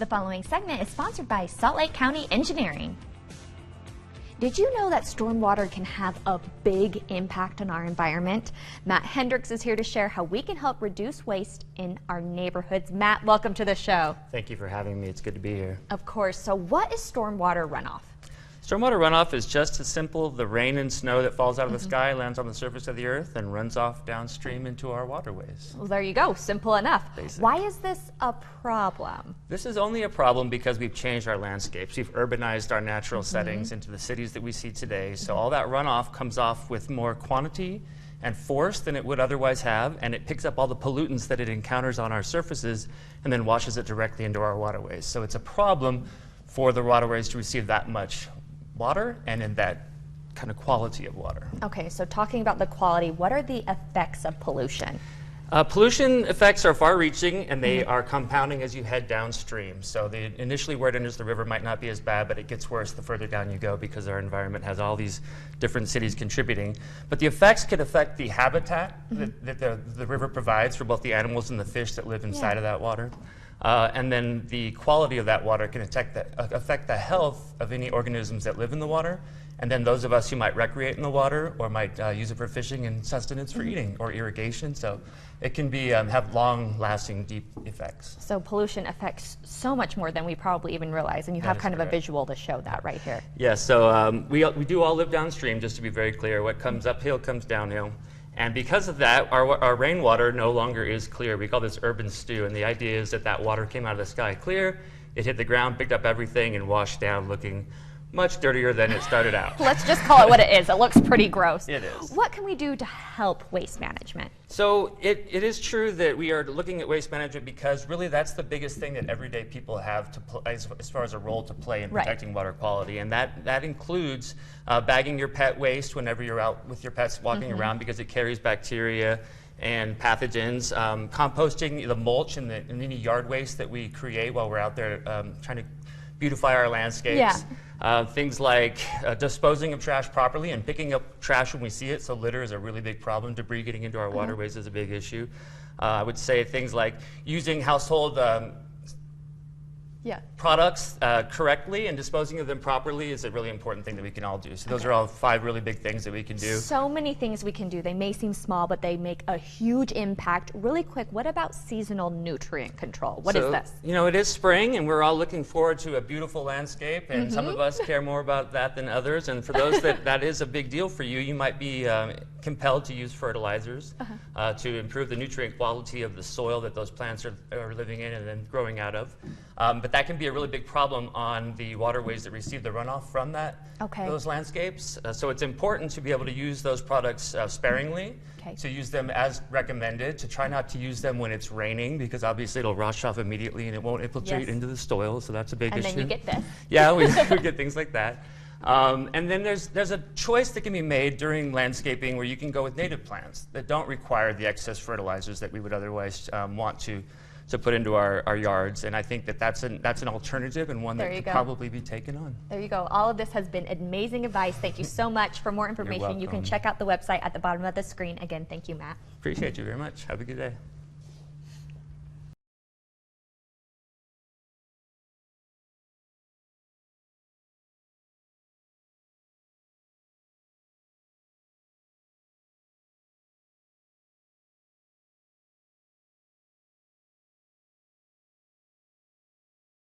The following segment is sponsored by Salt Lake County Engineering. Did you know that stormwater can have a big impact on our environment? Matt Hendrix is here to share how we can help reduce waste in our neighborhoods. Matt, welcome to the show. Thank you for having me. It's good to be here. Of course. So what is stormwater runoff? Stormwater runoff is just as simple. The rain and snow that falls out of the sky lands on the surface of the earth and runs off downstream into our waterways. Well, there you go. Simple enough. Basic. Why is this a problem? This is only a problem because we've changed our landscapes. We've urbanized our natural settings into the cities that we see today. So all that runoff comes off with more quantity and force than it would otherwise have, and it picks up all the pollutants that it encounters on our surfaces and then washes it directly into our waterways. So it's a problem for the waterways to receive that much water and in that kind of quality of water. Okay, so talking about the quality, what are the effects of pollution? Pollution effects are far-reaching, and they are compounding as you head downstream. So initially where it enters the river might not be as bad, but it gets worse the further down you go because our environment has all these different cities contributing. But the effects could affect the habitat that the river provides for both the animals and the fish that live inside of that water. And then the quality of that water can affect the health of any organisms that live in the water, and then those of us who might recreate in the water or might use it for fishing and sustenance for eating or irrigation. So it can be have long-lasting, deep effects. So pollution affects so much more than we probably even realize, and you have kind of a visual to show that right here. Yes, so we do all live downstream, just to be very clear. What comes uphill comes downhill. And because of that, our rainwater no longer is clear. We call this urban stew, and the idea is that that water came out of the sky clear, it hit the ground, picked up everything, and washed down looking much dirtier than it started out. Let's just call it what it is. It looks pretty gross. It is. What can we do to help waste management? So it is true that we are looking at waste management because really that's the biggest thing that everyday people have to play as far as a role to play in protecting water quality. And that includes bagging your pet waste whenever you're out with your pets walking around because it carries bacteria and pathogens. Composting the mulch and any yard waste that we create while we're out there trying to beautify our landscapes. Yeah. Things like disposing of trash properly and picking up trash when we see it. So litter is a really big problem. Debris getting into our waterways is a big issue. I would say things like using household products correctly and disposing of them properly is a really important thing that we can all do. So those are all 5 really big things that we can do. So many things we can do. They may seem small, but they make a huge impact. Really quick, what about seasonal nutrient control? What is this? You know, it is spring, and we're all looking forward to a beautiful landscape, and some of us care more about that than others. And for those that is a big deal for you, you might be compelled to use fertilizers to improve the nutrient quality of the soil that those plants are living in and then growing out of. But that can be a really big problem on the waterways that receive the runoff from those landscapes. So it's important to be able to use those products sparingly, to use them as recommended, to try not to use them when it's raining because obviously it'll wash off immediately and it won't infiltrate into the soil, so that's a big issue. And then you get this. Yeah, we get things like that. And then there's a choice that can be made during landscaping where you can go with native plants that don't require the excess fertilizers that we would otherwise want to put into our yards. And I think that's an alternative and one that could probably be taken on. There you go. All of this has been amazing advice. Thank you so much. For more information, you can check out the website at the bottom of the screen. Again, thank you, Matt. Appreciate you very much. Have a good day.